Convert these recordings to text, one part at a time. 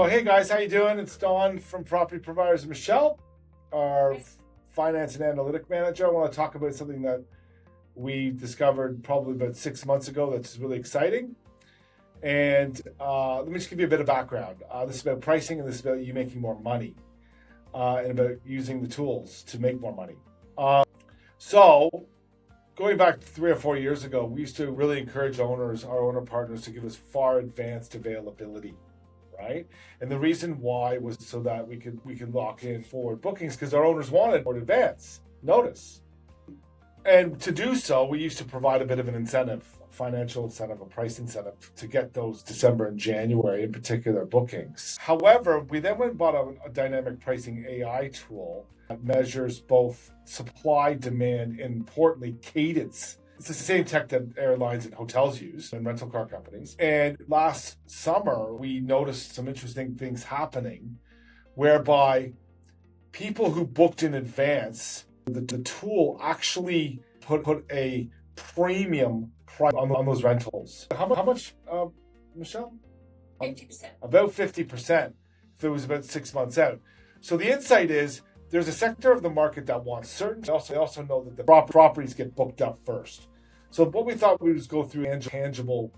hey guys, how you doing? It's Don from Property Providers. Michelle, our finance and analytic manager. I want to talk about something that we discovered probably about 6 months ago that's really exciting. And let me just give you a bit of background. This is about pricing, and this is about you making more money, and about using the tools to make more money. So going back 3 or 4 years ago, we used to really encourage owners, our owner partners, to give us far advanced availability, right? And the reason why was so that we could lock in forward bookings, because our owners wanted more advance notice. And to do so, we used to provide a bit of an incentive, financial incentive, a price incentive to get those December and January in particular bookings. However, we then went and bought a dynamic pricing AI tool that measures both supply, demand, and importantly, cadence. It's the same tech that airlines and hotels use and rental car companies. And last summer, we noticed some interesting things happening whereby people who booked in advance, the tool actually put a premium price on those rentals. How much, Michelle? 50%. About 50% if it was about 6 months out. So the insight is there's a sector of the market that wants certainty. They also know that the properties get booked up first. So what we thought we would just go through tangible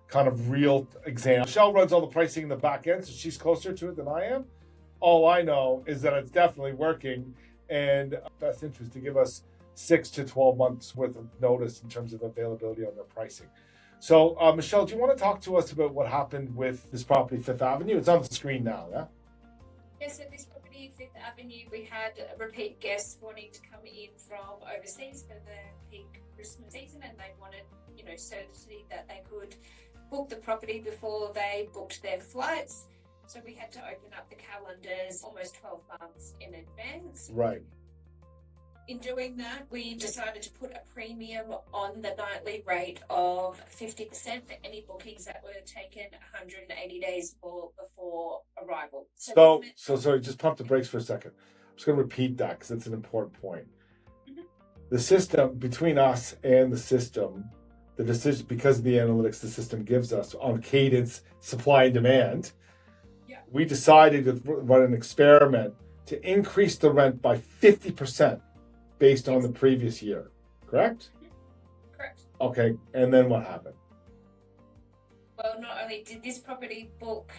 kind of real example. Michelle runs all the pricing in the back end, so she's closer to it than I am. All I know is that it's definitely working, and best interest to give us 6 to 12 months worth of notice in terms of availability on their pricing. So Michelle, do you want to talk to us about what happened with this property, Fifth Avenue? It's on the screen now, yeah? Yes, so this property, Fifth Avenue, we had repeat guests wanting to come in from overseas for the peak Christmas season, and they wanted, certainty that they could book the property before they booked their flights. So we had to open up the calendars almost 12 months in advance. Right. In doing that, we decided to put a premium on the nightly rate of 50% for any bookings that were taken 180 days more before arrival. So sorry, just pump the brakes for a second. I'm just going to repeat that because it's an important point. Mm-hmm. The system, between us and the system, the decision, because of the analytics the system gives us on cadence, supply and demand, we decided to run an experiment to increase the rent by 50%. Based on the previous year, correct? Correct. Okay, and then what happened? Well, not only did this property book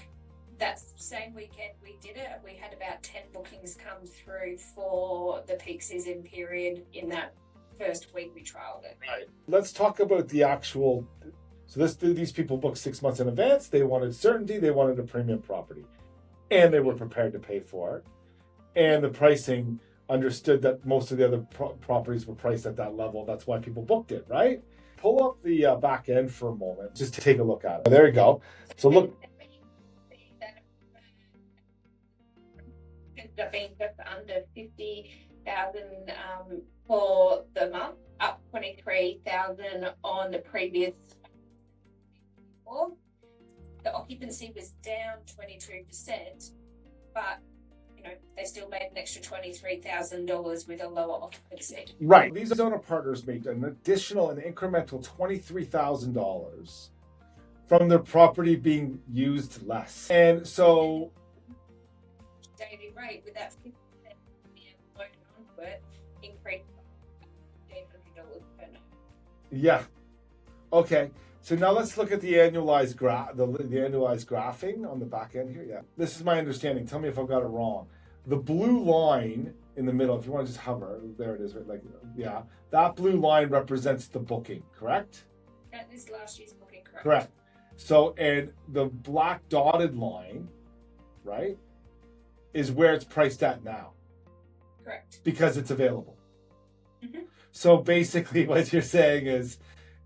that same weekend we did it, we had about 10 bookings come through for the peak season period in that first week we trialed it. Right. Let's talk about the actual. So these people booked 6 months in advance. They wanted certainty. They wanted a premium property, and they were prepared to pay for it. And the pricing understood that most of the other properties were priced at that level. That's why people booked it, right? Pull up the back end for a moment, just to take a look at it. There you go. So look. Ended up being just under 50,000 for the month, up 23,000 on the previous. The occupancy was down 22%, but they still made an extra $23,000 with a lower occupancy. Right. These owner partners made an incremental $23,000 from their property being used less. And so daily rate with that 50% loaded onto it increased $1,800 per night. Yeah. Okay. So now let's look at the annualized the annualized graphing on the back end here. Yeah. This is my understanding. Tell me if I've got it wrong. The blue line in the middle, if you want to just hover, there it is, right? That blue line represents the booking, correct? That is last year's booking, correct? Correct. So, and the black dotted line, right, is where it's priced at now. Correct. Because it's available. Mm-hmm. So basically what you're saying is,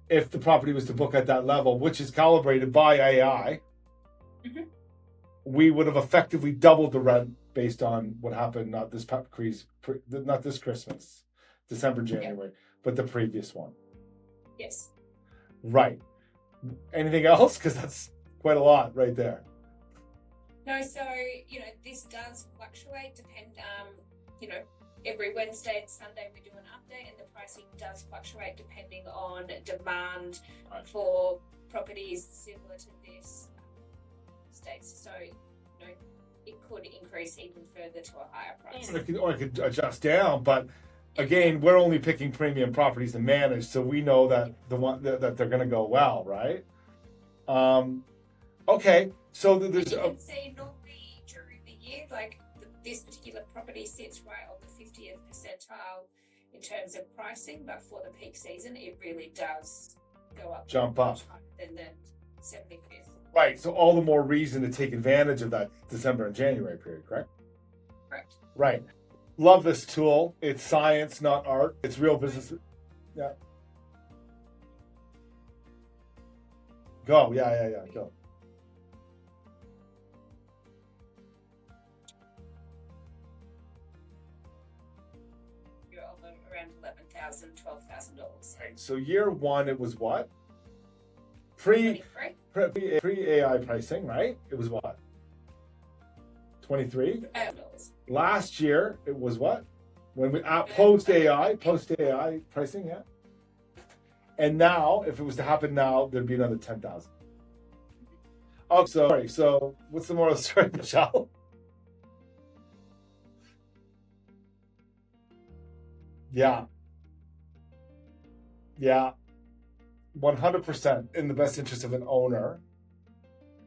if the property was to book at that level, which is calibrated by AI, mm-hmm. we would have effectively doubled the rent based on what happened, not this Christmas, December, January, but the previous one. Yes. Right. Anything else? Because that's quite a lot right there. No, so, this does fluctuate, every Wednesday and Sunday we do an update, and the pricing does fluctuate depending on demand for properties similar to this states. So it could increase even further to a higher price. Or it could adjust down, but again, we're only picking premium properties to manage, so we know that that they're going to go well, right? Okay, so there's you can see normally during the year, like this particular property sits right on the 50th percentile in terms of pricing, but for the peak season, it really does go up, jump up than the 75th. Right, so all the more reason to take advantage of that December and January period, correct? Correct. Right. Love this tool. It's science, not art. It's real business. Yeah. Go. Yeah. Go. You're around $11,000, $12,000. Right. So year one, it was what? Pre AI pricing, right? It was what? 23. Last year, it was what? When we post AI pricing, yeah. And now, if it was to happen now, there'd be another 10,000. Oh, sorry. So, what's the moral of the story, Michelle? Yeah. 100% in the best interest of an owner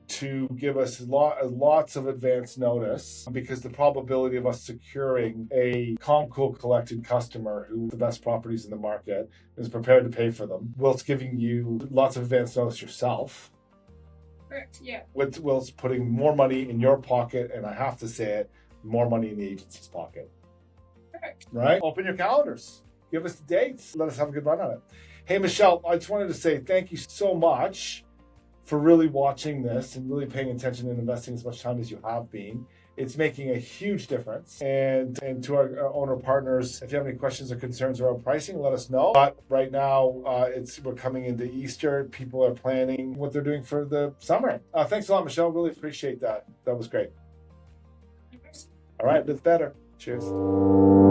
to give us lots of advance notice, because the probability of us securing a Comco collected customer who the best properties in the market is prepared to pay for them, whilst giving you lots of advance notice yourself. Correct, yeah. Whilst putting more money in your pocket, and I have to say it, more money in the agency's pocket. Correct. Right? Open your calendars. Give us the dates. Let us have a good run on it. Hey, Michelle, I just wanted to say thank you so much for really watching this and really paying attention and investing as much time as you have been. It's making a huge difference. And to our owner partners, if you have any questions or concerns around pricing, let us know. But right now, we're coming into Easter. People are planning what they're doing for the summer. Thanks a lot, Michelle. Really appreciate that. That was great. All right, that's better. Cheers.